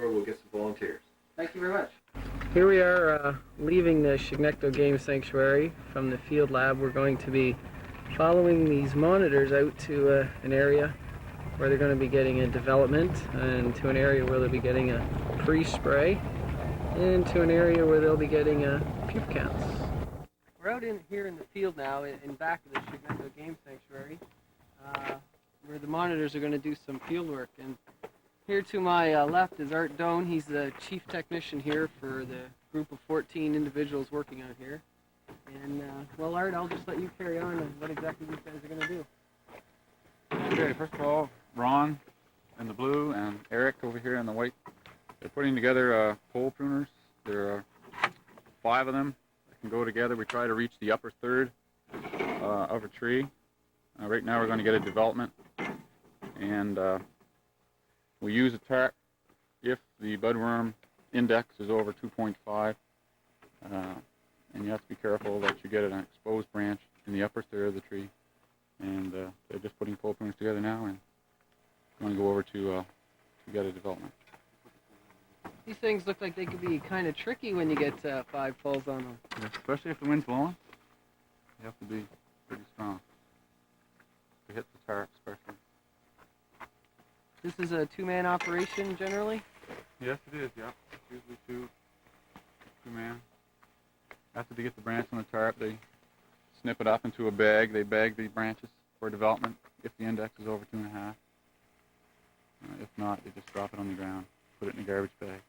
tour. We'll get some volunteers. Thank you very much. Here we are leaving the Chignecto Game Sanctuary from the field lab. We're going to be following these monitors out to an area where they're going to be getting a development, and to an area where they'll be getting a pre-spray, and to an area where they'll be getting pup counts. We're out here in the field now, in back of the Chignecto Game Sanctuary, where the monitors are going to do some field work. And here to my left is Art Doan. He's the chief technician here for the group of 14 individuals working out here. And, well, Art, I'll just let you carry on on what exactly these guys are going to do. Okay, first of all, Ron in the blue and Eric over here in the white, they're putting together pole pruners. There are 5 of them that can go together. We try to reach the upper third of a tree. Right now we're going to get a development, and we use a tarp if the budworm index is over 2.5, and you have to be careful that you get an exposed branch in the upper third of the tree. And they're just putting pole pruners together now, and I'm going to go over to get a development. These things look like they could be kind of tricky when you get 5 poles on them. Yes, especially if the wind's blowing. You have to be pretty strong to hit the tarp, especially. This is a 2-man operation generally? Yes, it is, yeah. Usually two man. After they get the branch on the tarp, they snip it up into a bag. They bag the branches for development if the index is over 2.5. If not, they just drop it on the ground, put it in a garbage bag.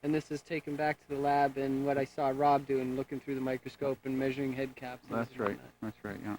And this is taken back to the lab, and what I saw Rob doing, looking through the microscope and measuring head caps. That's right. That's right, yeah.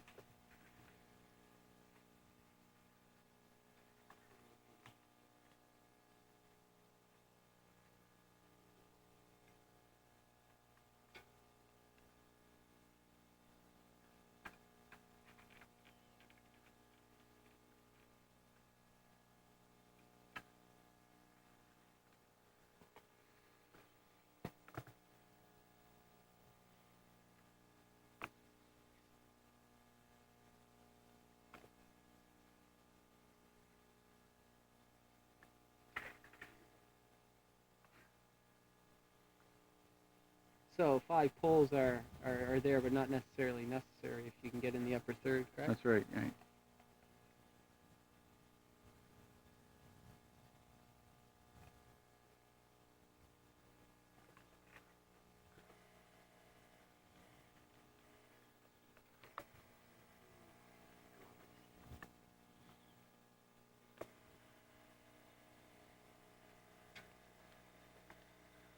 So 5 poles are there, but not necessarily necessary if you can get in the upper third, correct? That's right, right.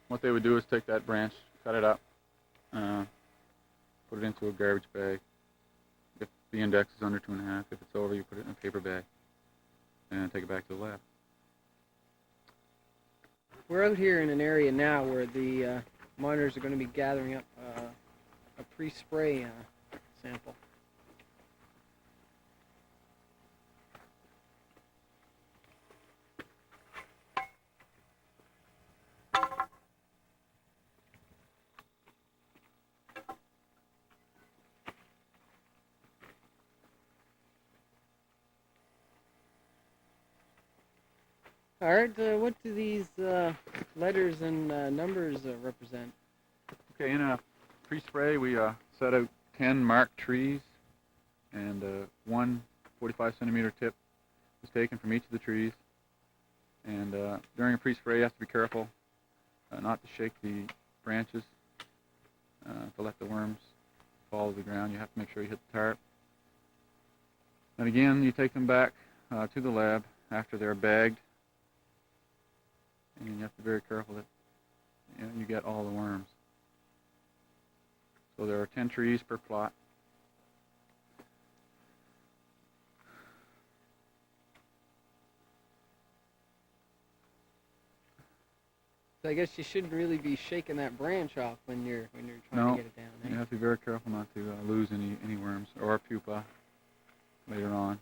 What they would do is take that branch, cut it up, put it into a garbage bag. If the index is under 2.5, if it's over, you put it in a paper bag and take it back to the lab. We're out here in an area now where the monitors are going to be gathering up a pre-spray sample. All right, what do these letters and numbers represent? Okay, in a pre-spray we set out 10 marked trees, and one 45-centimeter tip is taken from each of the trees. And during a pre-spray you have to be careful not to shake the branches to let the worms fall to the ground. You have to make sure you hit the tarp. And again, you take them back to the lab after they're bagged. And you have to be very careful that you get all the worms. So there are 10 trees per plot. So I guess you shouldn't really be shaking that branch off when you're trying to get it down. You have to be very careful not to lose any worms or pupa later on.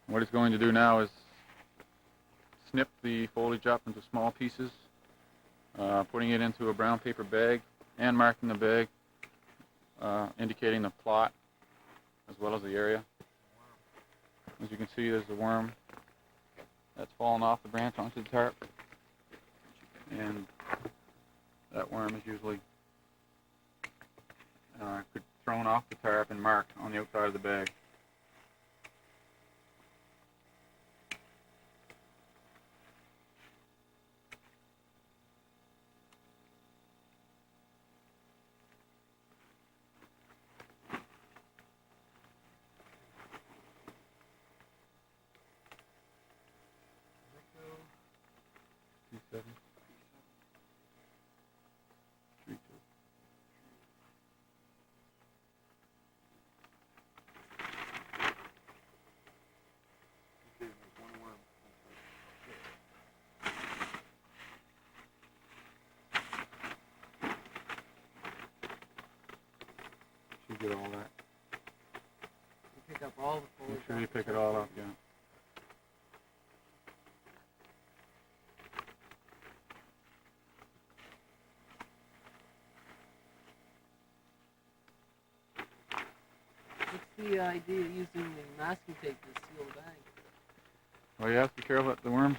What it's going to do now is snip the foliage up into small pieces, putting it into a brown paper bag and marking the bag, indicating the plot as well as the area. As you can see, there's a worm that's fallen off the branch onto the tarp, and that worm is usually thrown off the tarp and marked on the outside of the bag. P7. 3, 2. Should get all that. You pick up all the foliage. Make sure you pick it all up, yeah. What's the idea of using the masking tape to seal the bag? Well, you have to be careful that the worms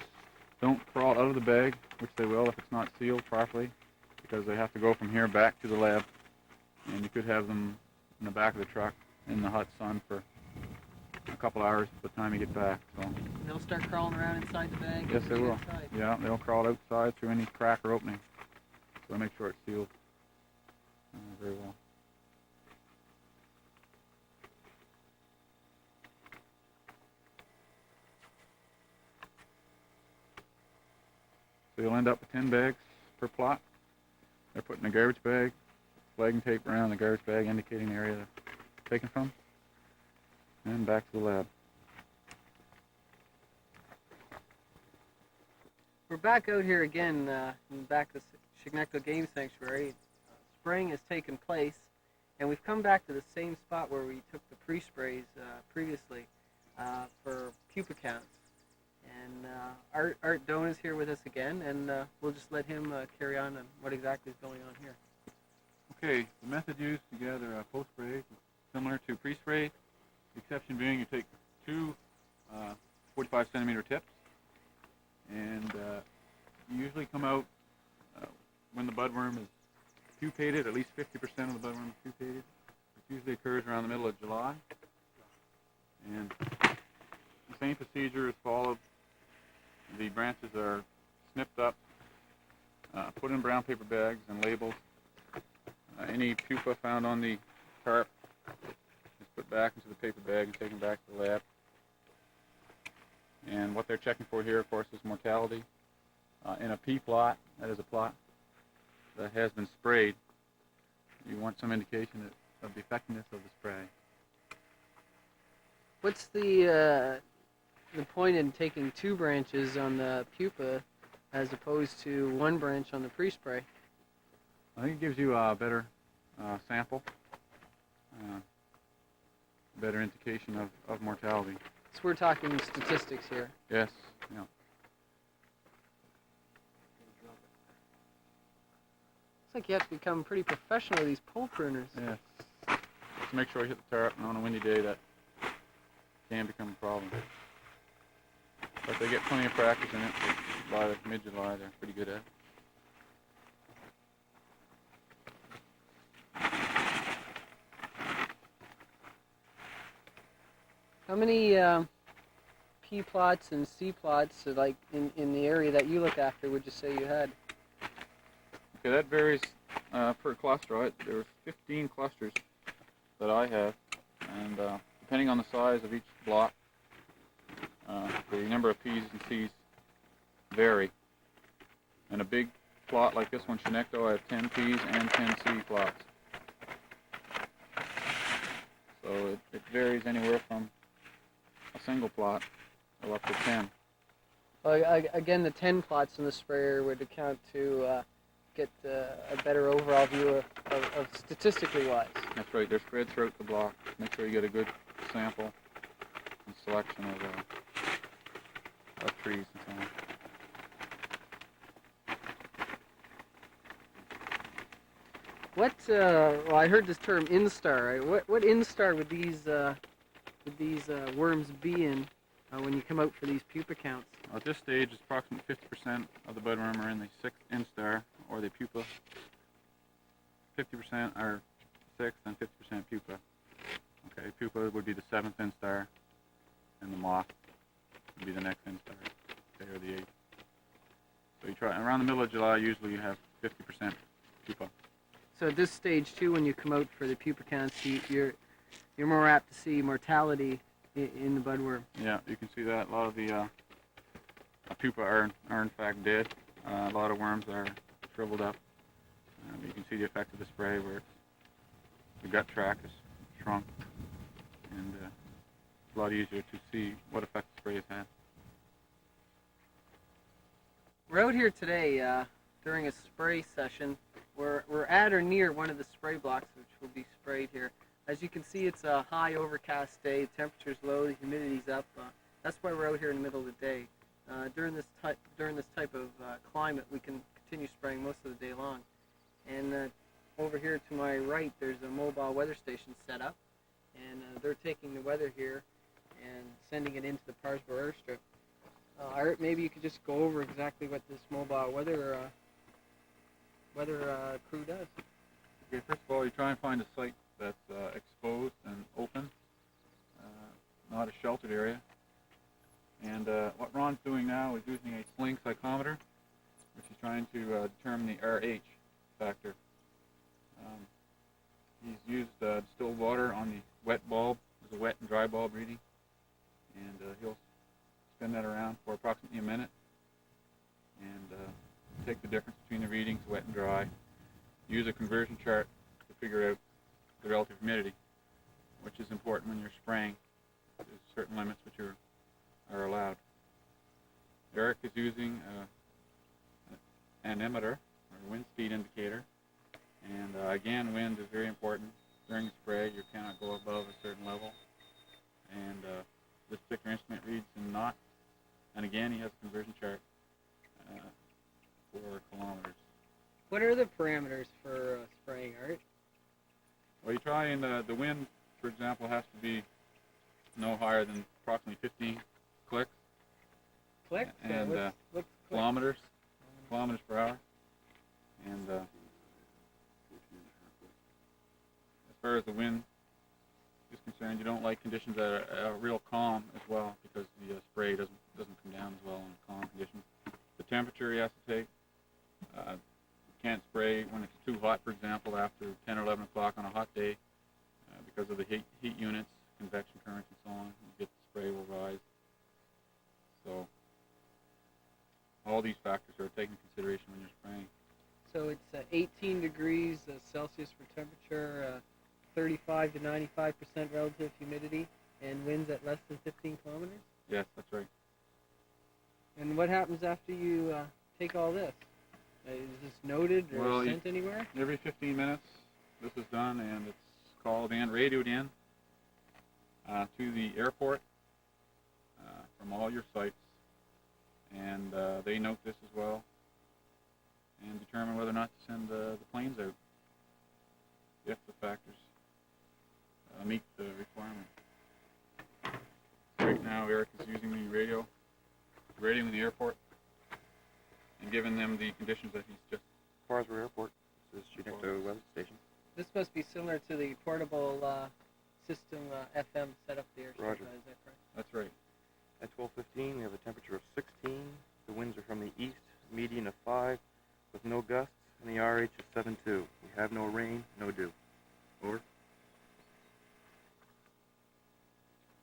don't crawl out of the bag, which they will if it's not sealed properly, because they have to go from here back to the lab, and you could have them in the back of the truck in the hot sun for a couple hours by the time you get back. So And they'll start crawling around inside the bag? yes, they will. Inside. Yeah, they'll crawl outside through any crack or opening. So make sure it's sealed very well. So you'll end up with 10 bags per plot. They're put in a garbage bag, flagging tape around the garbage bag indicating the area they're taken from, and back to the lab. We're back out here again, back at the Chignecto Game Sanctuary. Spraying has taken place, and we've come back to the same spot where we took the pre-sprays previously for pupa counts. And Art Doan is here with us again, and we'll just let him carry on what exactly is going on here. Okay, the method used to gather post-spray is similar to pre-spray. The exception being you take two 45 centimeter tips, and you usually come out when the budworm is pupated. At least 50% of the budworm is pupated. It usually occurs around the middle of July, and the same procedure is followed. The branches are snipped up, put in brown paper bags and labeled. Any pupa found on the tarp is put back into the paper bag and taken back to the lab. And what they're checking for here, of course, is mortality. In a pea plot, that is a plot that has been sprayed, you want some indication of the effectiveness of the spray. What's the point in taking two branches on the pupa as opposed to one branch on the pre-spray? I think it gives you a better sample, better indication of mortality. So we're talking statistics here. Yes, yeah. Looks like you have to become pretty professional with these pole pruners. Yes. Just make sure you hit the tarp, and on a windy day that can become a problem. But they get plenty of practice in it. By mid-July, they're pretty good at it. How many P plots and C plots, like in the area that you look after, would you say you had? Okay, that varies per cluster. There were 15 clusters that I have, and depending on the size of each block, the number of P's and C's vary. In a big plot like this one, Chignecto, I have 10 P's and 10 C plots. So it varies anywhere from a single plot to up to 10. Well, again, the 10 plots in the sprayer would account to get a better overall view of statistically wise. That's right, they're spread throughout the block. Make sure you get a good sample and selection of trees and so on. What, well, I heard this term instar. Right? What instar would these would these worms be in when you come out for these pupa counts? At this stage, approximately 50% of the budworm are in the 6th instar, or the pupa. 50% are 6th and 50% pupa. Okay, pupa would be the 7th instar, and the moth would be the next instar, okay, or the 8th. So you try around the middle of July. Usually, you have 50% pupa. So at this stage too, when you come out for the pupa counts, you're more apt to see mortality in the budworm. Yeah, you can see that a lot of the pupa are in fact dead. A lot of worms are shriveled up. You can see the effect of the spray where the gut tract is shrunk, and it's a lot easier to see what effect the spray has had. We're out here today during a spray session. We're at or near one of the spray blocks which will be sprayed here. As you can see, it's a high overcast day. Temperature's low, the humidity's up. That's why we're out here in the middle of the day. During this type of climate, we can continue spraying most of the day long. And over here to my right, there's a mobile weather station set up, and they're taking the weather here and sending it into the Parrsboro airstrip. Art, maybe you could just go over exactly what this mobile weather crew does. Okay, first of all, you try and find a site that's exposed and open, not a sheltered area. And what Ron's doing now is using a sling psychometer, which is trying to determine the RH factor. He's used distilled water on the wet bulb. There's a wet and dry bulb reading, and he'll spin that around for approximately a minute and take the difference between the readings, wet and dry. Use a conversion chart to figure out the relative humidity, which is important when you're spraying. There's certain limits which are allowed. Eric is using an emitter, or wind speed indicator, and again, wind is very important. During the spray, you cannot go above a certain level, and this particular instrument reads in knots, and again, he has a conversion chart for kilometers. What are the parameters for spraying, Art? Well, you try and the wind, for example, has to be no higher than approximately 15 clicks. Clicks? And what's clicks? kilometers per hour. And as far as the wind is concerned, you don't like conditions that are real calm as well, because the spray doesn't come down as well in calm conditions. The temperature he has to take. You can't spray when it's too hot, for example, after 10 or 11 o'clock on a hot day, because of the heat units, convection currents, and so on. You get the spray will rise. So all these factors are taken into consideration when you're spraying. So it's 18 degrees Celsius for temperature, 35 to 95% relative humidity, and winds at less than 15 kilometers? Yes, that's right. And what happens after you take all this? Is this noted or sent anywhere? Every 15 minutes this is done, and it's called in, radioed in to the airport from all your sites, and they note this as well and determine whether or not to send the planes out if the factors meet the requirement. Right now, Eric is using the radioing the airport and giving them the conditions that he's just. Parrsboro Airport. This is Chignecto weather station. This must be similar to the portable system FM set up there. Roger. Is that correct? That's right. At 12:15, we have a temperature of 16. The winds are from the east, median of 5, with no gusts, and the RH is 7.2. We have no rain, no dew. Over.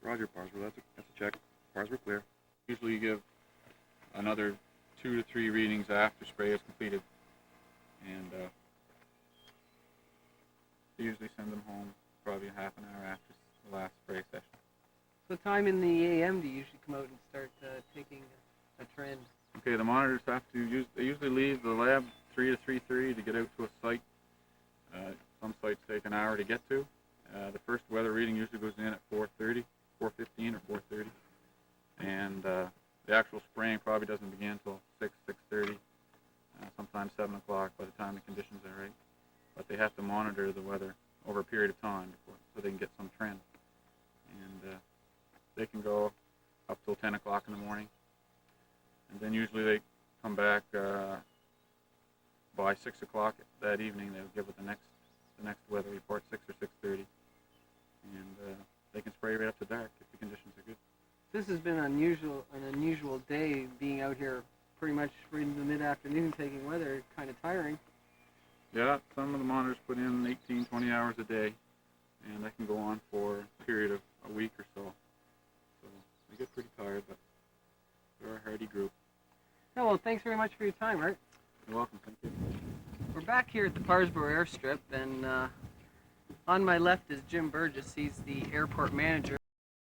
Roger, Parrsboro. That's a check. Parrsboro clear. Usually you give another 2 to 3 readings after spray is completed, and they usually send them home probably half an hour after the last spray session. So what time in the AM do you usually come out and start taking a trend? Okay, the monitors have to they usually leave the lab 3 to 3:30 to get out to a site. Some sites take an hour to get to. The first weather reading usually goes in at 4:30, 4:15 or 4:30, and the actual spraying probably doesn't begin until 6:30, sometimes 7 o'clock by the time the conditions are right. But they have to monitor the weather over a period of time so they can get some trend. And they can go up till 10 o'clock in the morning. And then usually they come back by 6 o'clock that evening. They'll give it the next weather report, 6 or 6:30. And they can spray right up to dark if the conditions are good. This has been an unusual day being out here pretty much in the mid-afternoon taking weather, kind of tiring. Yeah, some of the monitors put in 18, 20 hours a day, and that can go on for a period of a week or so. So they get pretty tired, but they're a hardy group. Oh, well, thanks very much for your time, Art. You're welcome, thank you. We're back here at the Parrsboro airstrip, and on my left is Jim Burgess. He's the airport manager.